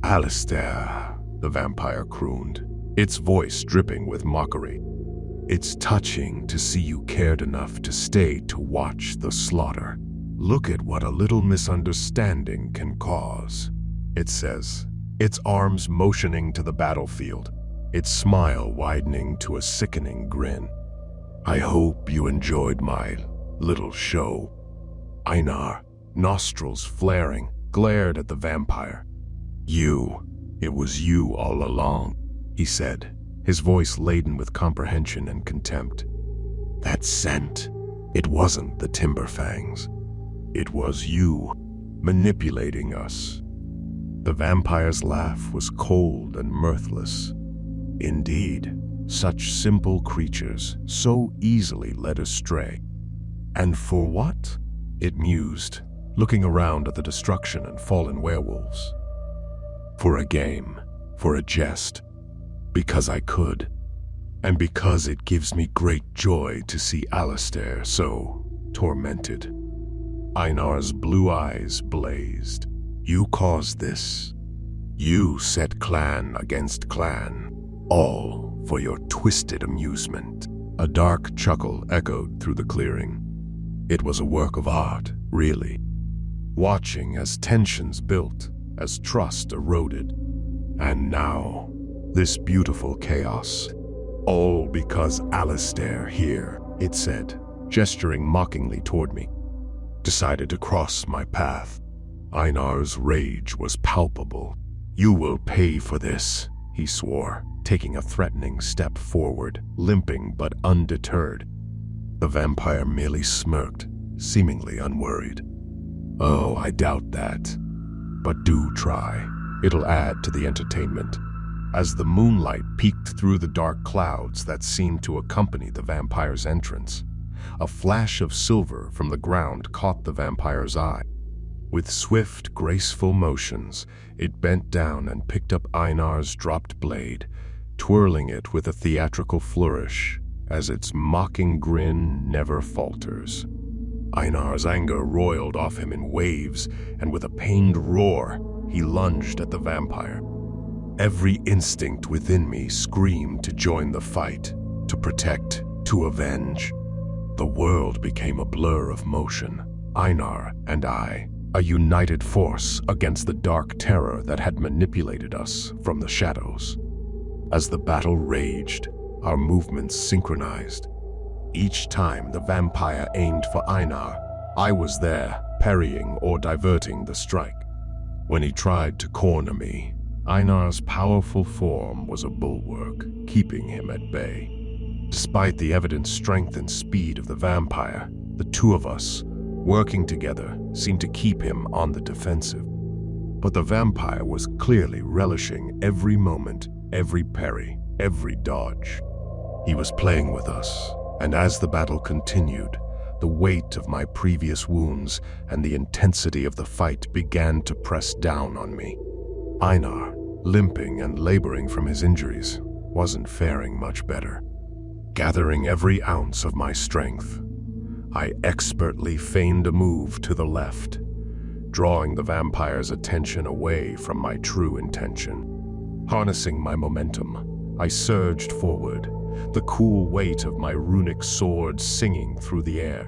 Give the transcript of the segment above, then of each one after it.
"Alistair," the vampire crooned, its voice dripping with mockery. "It's touching to see you cared enough to stay to watch the slaughter. Look at what a little misunderstanding can cause," it says, its arms motioning to the battlefield, its smile widening to a sickening grin. "I hope you enjoyed my little show." Einar, nostrils flaring, glared at the vampire. It was you all along," he said, his voice laden with comprehension and contempt. "That scent, it wasn't the Timberfangs. It was you, manipulating us." The vampire's laugh was cold and mirthless. Indeed, such simple creatures, so easily led astray. "And for what?" it mused, looking around at the destruction and fallen werewolves. "For a game, for a jest, because I could, and because it gives me great joy to see Alistair so tormented." Einar's blue eyes blazed. "You caused this. You set clan against clan, all for your twisted amusement." A dark chuckle echoed through the clearing. It was a work of art, really. Watching as tensions built, as trust eroded. And now, this beautiful chaos. All because Alistair here, it said, gesturing mockingly toward me, decided to cross my path. Einar's rage was palpable. "You will pay for this," he swore, taking a threatening step forward, limping but undeterred. The vampire merely smirked, seemingly unworried. "Oh, I doubt that. But do try. It'll add to the entertainment." As the moonlight peeked through the dark clouds that seemed to accompany the vampire's entrance, a flash of silver from the ground caught the vampire's eye. With swift, graceful motions, it bent down and picked up Einar's dropped blade, twirling it with a theatrical flourish, as its mocking grin never falters. Einar's anger roiled off him in waves, and with a pained roar, he lunged at the vampire. Every instinct within me screamed to join the fight, to protect, to avenge. The world became a blur of motion, Einar and I, a united force against the dark terror that had manipulated us from the shadows. As the battle raged, our movements synchronized. Each time the vampire aimed for Einar, I was there, parrying or diverting the strike. When he tried to corner me, Einar's powerful form was a bulwark, keeping him at bay. Despite the evident strength and speed of the vampire, the two of us, working together, seemed to keep him on the defensive. But the vampire was clearly relishing every moment, every parry, every dodge. He was playing with us, and as the battle continued, the weight of my previous wounds and the intensity of the fight began to press down on me. Einar, limping and laboring from his injuries, wasn't faring much better. Gathering every ounce of my strength, I expertly feigned a move to the left, drawing the vampire's attention away from my true intention. Harnessing my momentum, I surged forward, the cool weight of my runic sword singing through the air.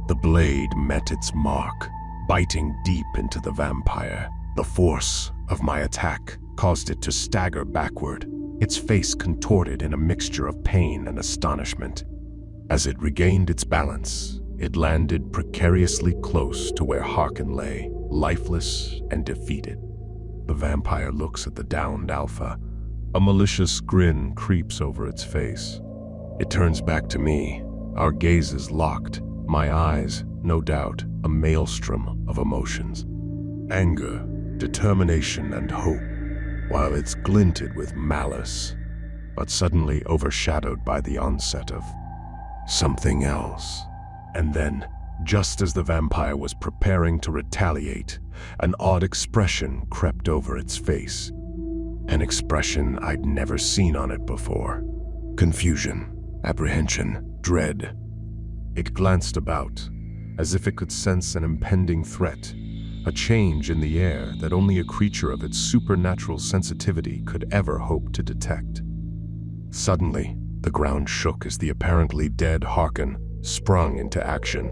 The blade met its mark, biting deep into the vampire. The force of my attack caused it to stagger backward, its face contorted in a mixture of pain and astonishment. As it regained its balance, it landed precariously close to where Harkin lay, lifeless and defeated. The vampire looks at the downed alpha. A malicious grin creeps over its face. It turns back to me, our gazes locked, my eyes, no doubt, a maelstrom of emotions. Anger, determination, and hope, while it's glinted with malice, but suddenly overshadowed by the onset of something else. And then, just as the vampire was preparing to retaliate, an odd expression crept over its face. An expression I'd never seen on it before. Confusion, apprehension, dread. It glanced about, as if it could sense an impending threat, a change in the air that only a creature of its supernatural sensitivity could ever hope to detect. Suddenly, the ground shook as the apparently dead Harkin sprung into action.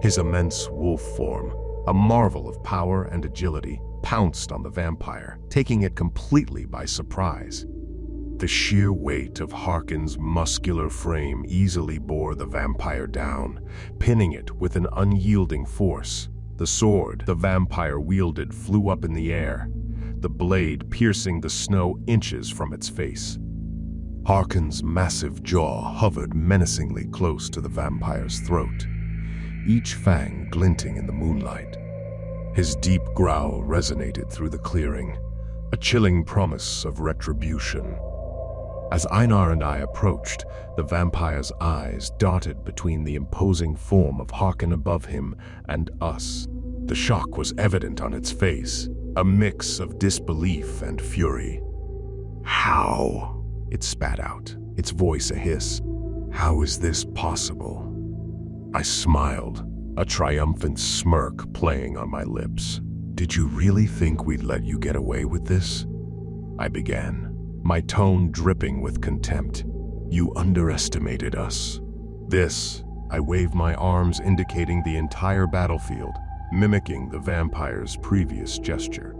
His immense wolf form, a marvel of power and agility, pounced on the vampire, taking it completely by surprise. The sheer weight of Harkin's muscular frame easily bore the vampire down, pinning it with an unyielding force. The sword the vampire wielded flew up in the air, the blade piercing the snow inches from its face. Harkin's massive jaw hovered menacingly close to the vampire's throat, each fang glinting in the moonlight. His deep growl resonated through the clearing, a chilling promise of retribution. As Einar and I approached, the vampire's eyes darted between the imposing form of Harkin above him and us. The shock was evident on its face, a mix of disbelief and fury. "How?" it spat out, its voice a hiss. "How is this possible?" I smiled, a triumphant smirk playing on my lips. "Did you really think we'd let you get away with this?" I began, my tone dripping with contempt. "You underestimated us." This, I waved my arms indicating the entire battlefield, mimicking the vampire's previous gesture.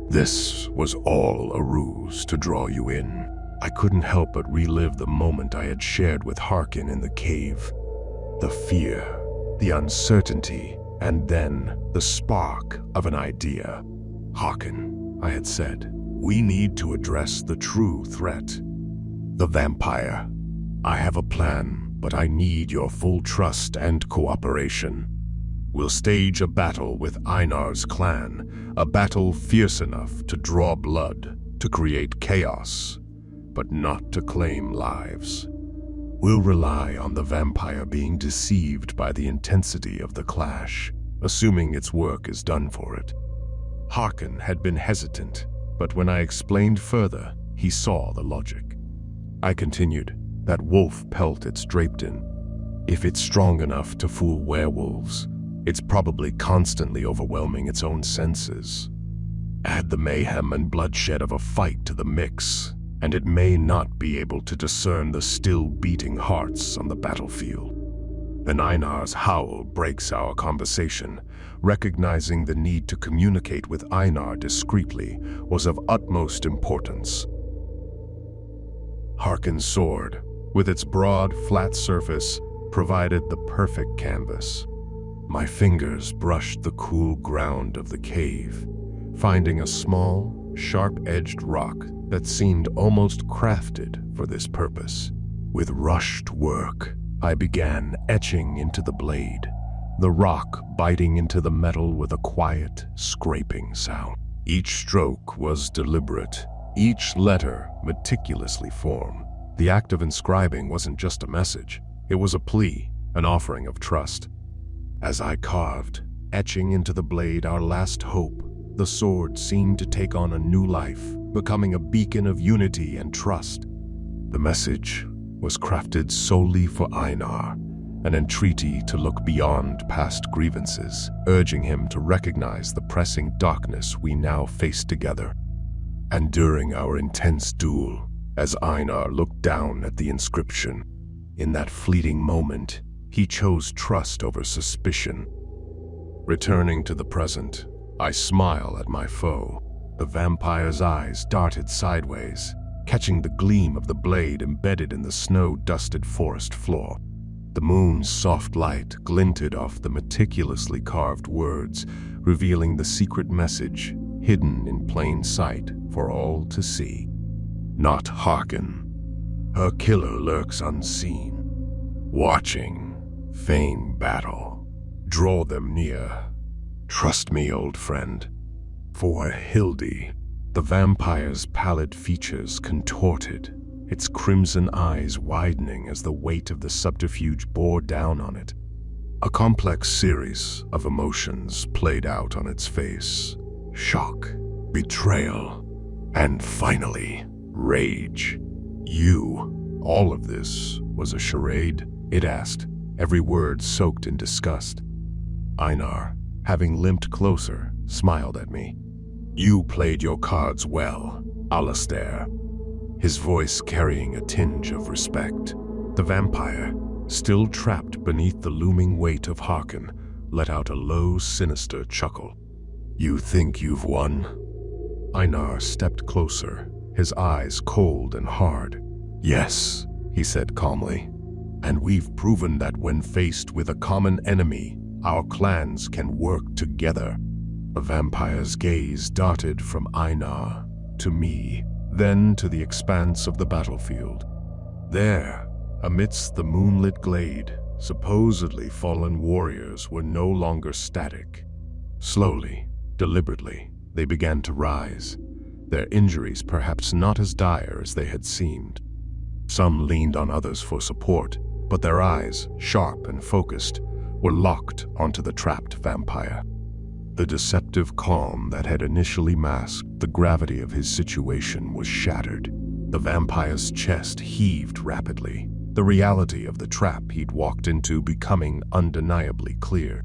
"This was all a ruse to draw you in." I couldn't help but relive the moment I had shared with Harkin in the cave. The fear, the uncertainty, and then the spark of an idea. "Harkin," I had said, "we need to address the true threat. The vampire. I have a plan, but I need your full trust and cooperation. We'll stage a battle with Einar's clan, a battle fierce enough to draw blood, to create chaos, but not to claim lives. We'll rely on the vampire being deceived by the intensity of the clash, assuming its work is done for it." Harkin had been hesitant, but when I explained further, he saw the logic. I continued, "That wolf pelt it's draped in, if it's strong enough to fool werewolves, it's probably constantly overwhelming its own senses. Add the mayhem and bloodshed of a fight to the mix, and it may not be able to discern the still beating hearts on the battlefield." Then Einar's howl breaks our conversation. Recognizing the need to communicate with Einar discreetly was of utmost importance. Harkin's sword, with its broad, flat surface, provided the perfect canvas. My fingers brushed the cool ground of the cave, finding a small, sharp-edged rock that seemed almost crafted for this purpose. With rushed work, I began etching into the blade, the rock biting into the metal with a quiet, scraping sound. Each stroke was deliberate, each letter meticulously formed. The act of inscribing wasn't just a message, it was a plea, an offering of trust. As I carved, etching into the blade our last hope, the sword seemed to take on a new life, becoming a beacon of unity and trust. The message was crafted solely for Einar, an entreaty to look beyond past grievances, urging him to recognize the pressing darkness we now faced together. And during our intense duel, as Einar looked down at the inscription, in that fleeting moment, he chose trust over suspicion. Returning to the present, I smile at my foe. The vampire's eyes darted sideways, catching the gleam of the blade embedded in the snow-dusted forest floor. The moon's soft light glinted off the meticulously carved words, revealing the secret message hidden in plain sight for all to see. Not Harkin. Her killer lurks unseen, watching, feign battle, draw them near. Trust me, old friend. For Hildy, the vampire's pallid features contorted, its crimson eyes widening as the weight of the subterfuge bore down on it. A complex series of emotions played out on its face: shock, betrayal, and finally, rage. "You, all of this was a charade?" it asked, every word soaked in disgust. Einar, having limped closer, smiled at me. "You played your cards well, Alistair," his voice carrying a tinge of respect. The vampire, still trapped beneath the looming weight of Harkin, let out a low, sinister chuckle. "You think you've won?" Einar stepped closer, his eyes cold and hard. "Yes," he said calmly. "And we've proven that when faced with a common enemy, our clans can work together." The vampire's gaze darted from Einar to me, then to the expanse of the battlefield. There, amidst the moonlit glade, supposedly fallen warriors were no longer static. Slowly, deliberately, they began to rise, their injuries perhaps not as dire as they had seemed. Some leaned on others for support, but their eyes, sharp and focused, were locked onto the trapped vampire. The deceptive calm that had initially masked the gravity of his situation was shattered. The vampire's chest heaved rapidly, the reality of the trap he'd walked into becoming undeniably clear.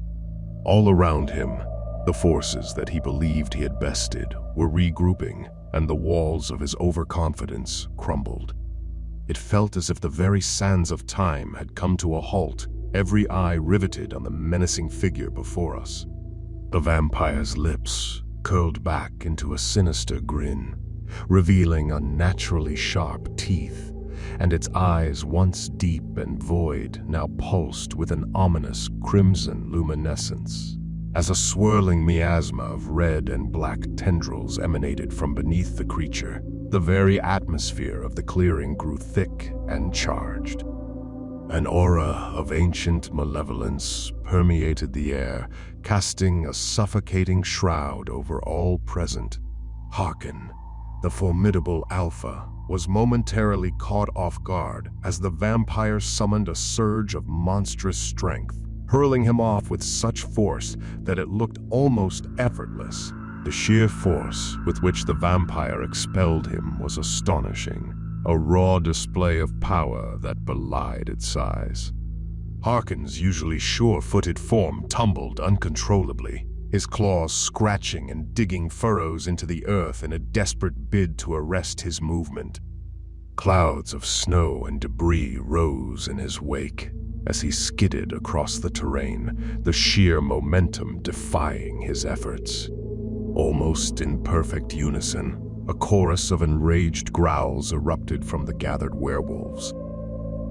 All around him, the forces that he believed he had bested were regrouping, and the walls of his overconfidence crumbled. It felt as if the very sands of time had come to a halt, every eye riveted on the menacing figure before us. The vampire's lips curled back into a sinister grin, revealing unnaturally sharp teeth, and its eyes, once deep and void, now pulsed with an ominous crimson luminescence. As a swirling miasma of red and black tendrils emanated from beneath the creature, the very atmosphere of the clearing grew thick and charged. An aura of ancient malevolence permeated the air, casting a suffocating shroud over all present. Harkin, the formidable alpha, was momentarily caught off guard as the vampire summoned a surge of monstrous strength, hurling him off with such force that it looked almost effortless. The sheer force with which the vampire expelled him was astonishing, a raw display of power that belied its size. Harkin's usually sure-footed form tumbled uncontrollably, his claws scratching and digging furrows into the earth in a desperate bid to arrest his movement. Clouds of snow and debris rose in his wake as he skidded across the terrain, the sheer momentum defying his efforts. Almost in perfect unison, a chorus of enraged growls erupted from the gathered werewolves.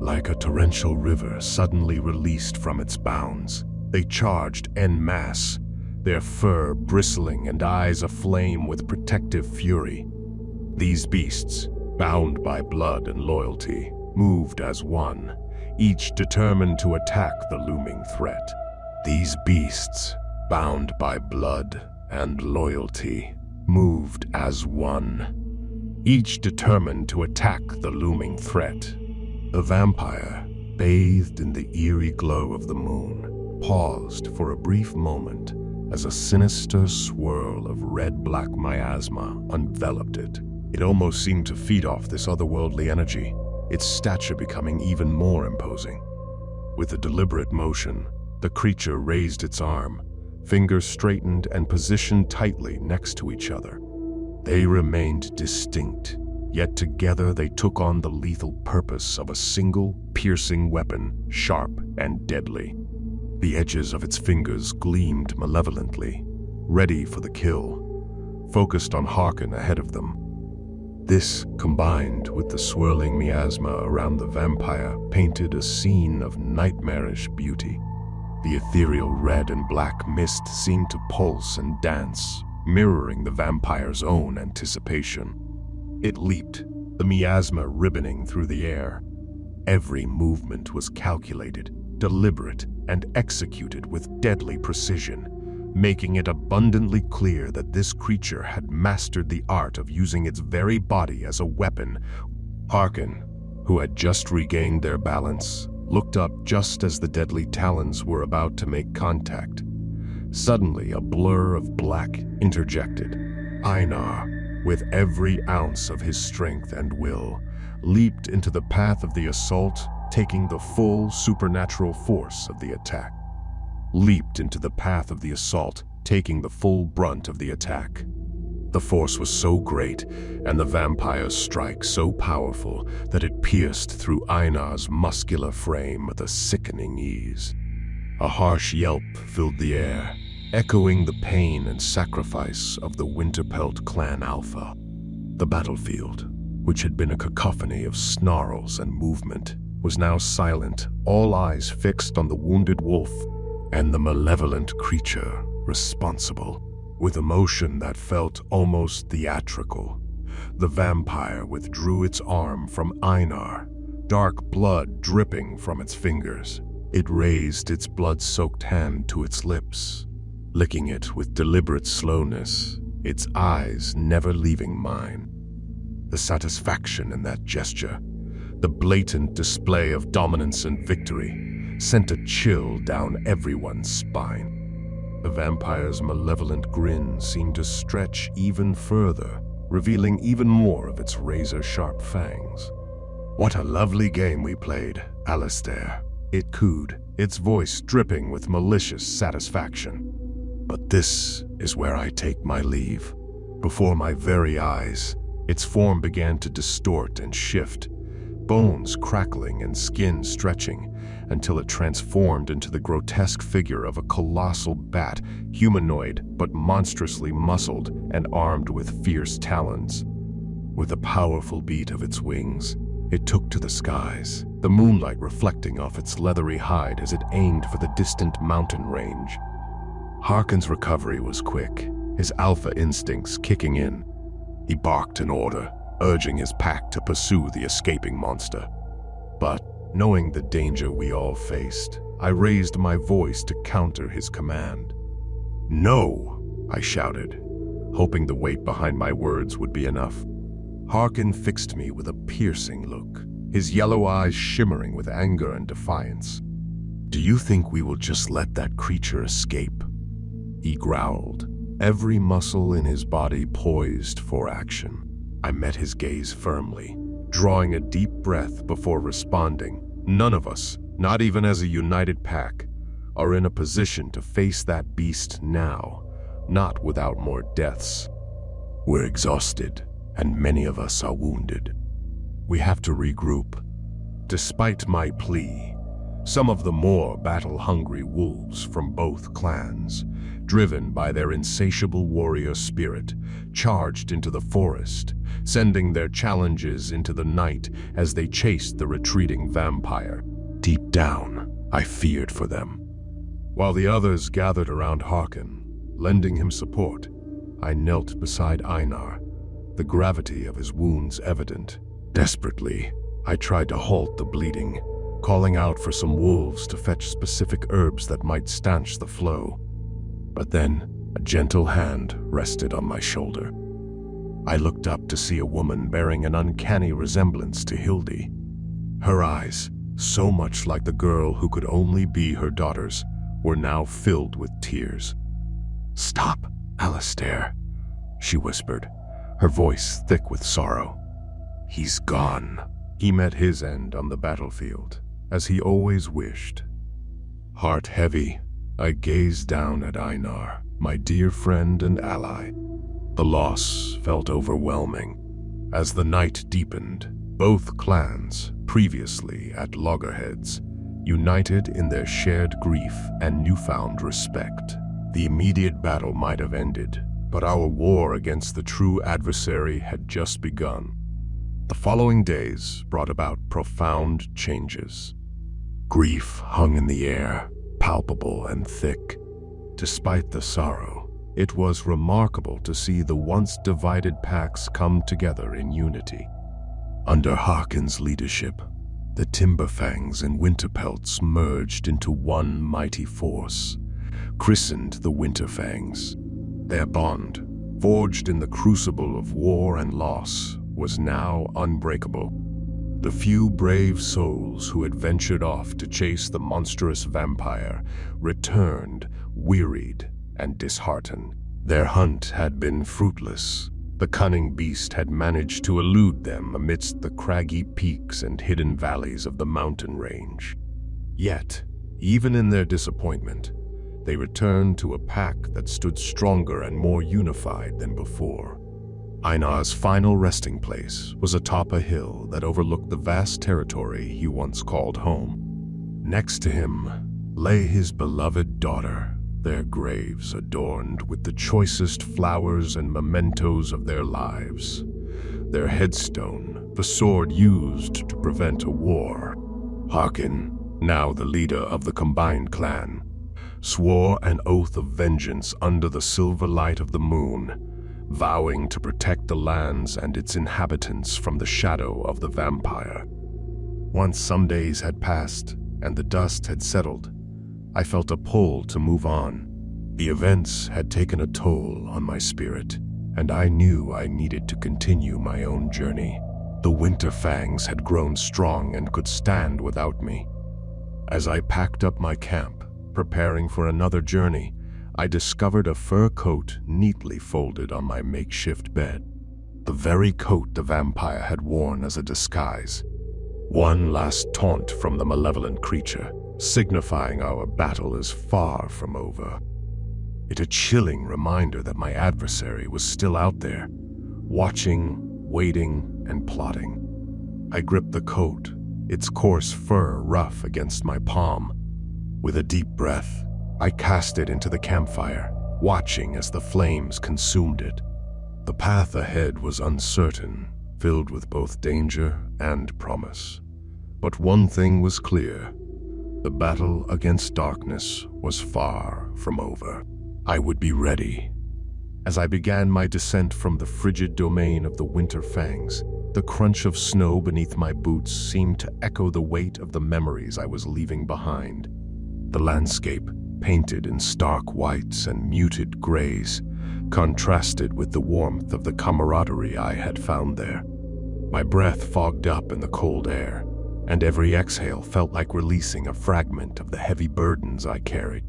Like a torrential river suddenly released from its bounds, they charged en masse, their fur bristling and eyes aflame with protective fury. These beasts, bound by blood and loyalty, moved as one, each determined to attack the looming threat. These beasts, bound by blood and loyalty, moved as one, each determined to attack the looming threat. The vampire, bathed in the eerie glow of the moon, paused for a brief moment as a sinister swirl of red-black miasma enveloped it. It almost seemed to feed off this otherworldly energy, its stature becoming even more imposing. With a deliberate motion, the creature raised its arm, fingers straightened and positioned tightly next to each other. They remained distinct, yet together they took on the lethal purpose of a single, piercing weapon, sharp and deadly. The edges of its fingers gleamed malevolently, ready for the kill, focused on Harkin ahead of them. This, combined with the swirling miasma around the vampire, painted a scene of nightmarish beauty. The ethereal red and black mist seemed to pulse and dance, mirroring the vampire's own anticipation. It leaped, the miasma ribboning through the air. Every movement was calculated, deliberate, and executed with deadly precision, making it abundantly clear that this creature had mastered the art of using its very body as a weapon. Harkin, who had just regained their balance, looked up just as the deadly talons were about to make contact. Suddenly, a blur of black interjected. Einar, with every ounce of his strength and will, leaped into the path of the assault, taking the full supernatural force of the attack. Leaped into the path of the assault, taking the full brunt of the attack. The force was so great, and the vampire's strike so powerful, that it pierced through Einar's muscular frame with a sickening ease. A harsh yelp filled the air, echoing the pain and sacrifice of the Winterpelt clan alpha. The battlefield, which had been a cacophony of snarls and movement, was now silent, all eyes fixed on the wounded wolf and the malevolent creature responsible. With emotion that felt almost theatrical, the vampire withdrew its arm from Einar, dark blood dripping from its fingers. It raised its blood-soaked hand to its lips, licking it with deliberate slowness, its eyes never leaving mine. The satisfaction in that gesture, the blatant display of dominance and victory, sent a chill down everyone's spine. The vampire's malevolent grin seemed to stretch even further, revealing even more of its razor-sharp fangs. "What a lovely game we played, Alistair," it cooed, its voice dripping with malicious satisfaction. "But this is where I take my leave." Before my very eyes, its form began to distort and shift, bones crackling and skin stretching, until it transformed into the grotesque figure of a colossal bat, humanoid but monstrously muscled and armed with fierce talons. With a powerful beat of its wings, it took to the skies, the moonlight reflecting off its leathery hide as it aimed for the distant mountain range. Harkin's recovery was quick, his alpha instincts kicking in. He barked an order, urging his pack to pursue the escaping monster. But, knowing the danger we all faced, I raised my voice to counter his command. "No!" I shouted, hoping the weight behind my words would be enough. Harkin fixed me with a piercing look, his yellow eyes shimmering with anger and defiance. "Do you think we will just let that creature escape?" He growled, every muscle in his body poised for action. I met his gaze firmly, drawing a deep breath before responding. "None of us, not even as a united pack, are in a position to face that beast now, not without more deaths. We're exhausted, and many of us are wounded. We have to regroup." Despite my plea, some of the more battle-hungry wolves from both clans, driven by their insatiable warrior spirit, charged into the forest, sending their challenges into the night as they chased the retreating vampire. Deep down, I feared for them. While the others gathered around Harkin, lending him support, I knelt beside Einar, the gravity of his wounds evident. Desperately, I tried to halt the bleeding, calling out for some wolves to fetch specific herbs that might stanch the flow. But then, a gentle hand rested on my shoulder. I looked up to see a woman bearing an uncanny resemblance to Hildy. Her eyes, so much like the girl who could only be her daughter's, were now filled with tears. "Stop, Alistair," she whispered, her voice thick with sorrow. "He's gone." He met his end on the battlefield, as he always wished. Heart heavy, I gazed down at Einar, my dear friend and ally. The loss felt overwhelming. As the night deepened, both clans, previously at loggerheads, united in their shared grief and newfound respect. The immediate battle might have ended, but our war against the true adversary had just begun. The following days brought about profound changes. Grief hung in the air, palpable and thick. Despite the sorrow, it was remarkable to see the once divided packs come together in unity. Under Harkin's leadership, the Timberfangs and Winterpelts merged into one mighty force, christened the Winterfangs. Their bond, forged in the crucible of war and loss, was now unbreakable. The few brave souls who had ventured off to chase the monstrous vampire returned, wearied and disheartened. Their hunt had been fruitless. The cunning beast had managed to elude them amidst the craggy peaks and hidden valleys of the mountain range. Yet, even in their disappointment, they returned to a pack that stood stronger and more unified than before. Einar's final resting place was atop a hill that overlooked the vast territory he once called home. Next to him lay his beloved daughter, their graves adorned with the choicest flowers and mementos of their lives. Their headstone, the sword used to prevent a war. Harkin, now the leader of the combined clan, swore an oath of vengeance under the silver light of the moon, vowing to protect the lands and its inhabitants from the shadow of the vampire. Once some days had passed and the dust had settled, I felt a pull to move on. The events had taken a toll on my spirit, and I knew I needed to continue my own journey. The Winterfangs had grown strong and could stand without me. As I packed up my camp, preparing for another journey, I discovered a fur coat neatly folded on my makeshift bed. The very coat the vampire had worn as a disguise. One last taunt from the malevolent creature, signifying our battle is far from over. It a chilling reminder that my adversary was still out there, watching, waiting, and plotting. I gripped the coat, its coarse fur rough against my palm. With a deep breath, I cast it into the campfire, watching as the flames consumed it. The path ahead was uncertain, filled with both danger and promise. But one thing was clear: the battle against darkness was far from over. I would be ready. As I began my descent from the frigid domain of the Winterfangs, the crunch of snow beneath my boots seemed to echo the weight of the memories I was leaving behind. The landscape, painted in stark whites and muted grays, contrasted with the warmth of the camaraderie I had found there. My breath fogged up in the cold air, and every exhale felt like releasing a fragment of the heavy burdens I carried.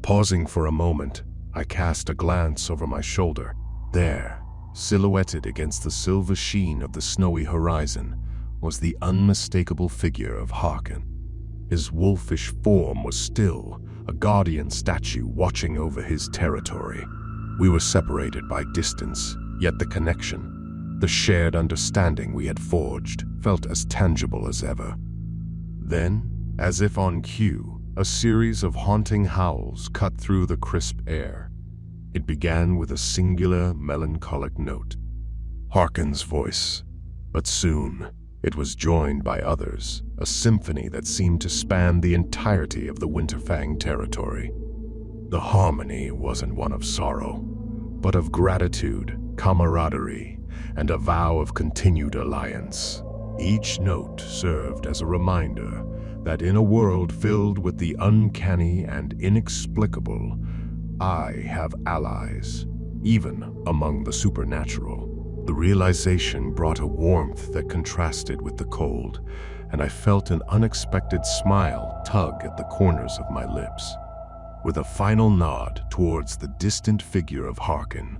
Pausing for a moment, I cast a glance over my shoulder. There, silhouetted against the silver sheen of the snowy horizon, was the unmistakable figure of Harkin. His wolfish form was still, a guardian statue watching over his territory. We were separated by distance, yet the connection, the shared understanding we had forged, felt as tangible as ever. Then, as if on cue, a series of haunting howls cut through the crisp air. It began with a singular, melancholic note, Harkin's voice, but soon it was joined by others, a symphony that seemed to span the entirety of the Winterfang territory. The harmony wasn't one of sorrow, but of gratitude, camaraderie, and a vow of continued alliance. Each note served as a reminder that in a world filled with the uncanny and inexplicable, I have allies, even among the supernatural. The realization brought a warmth that contrasted with the cold, and I felt an unexpected smile tug at the corners of my lips. With a final nod towards the distant figure of Harkin,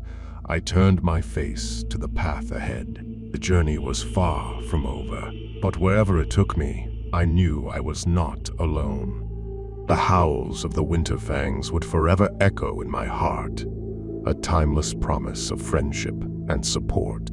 I turned my face to the path ahead. The journey was far from over, but wherever it took me, I knew I was not alone. The howls of the Winterfangs would forever echo in my heart, a timeless promise of friendship and support.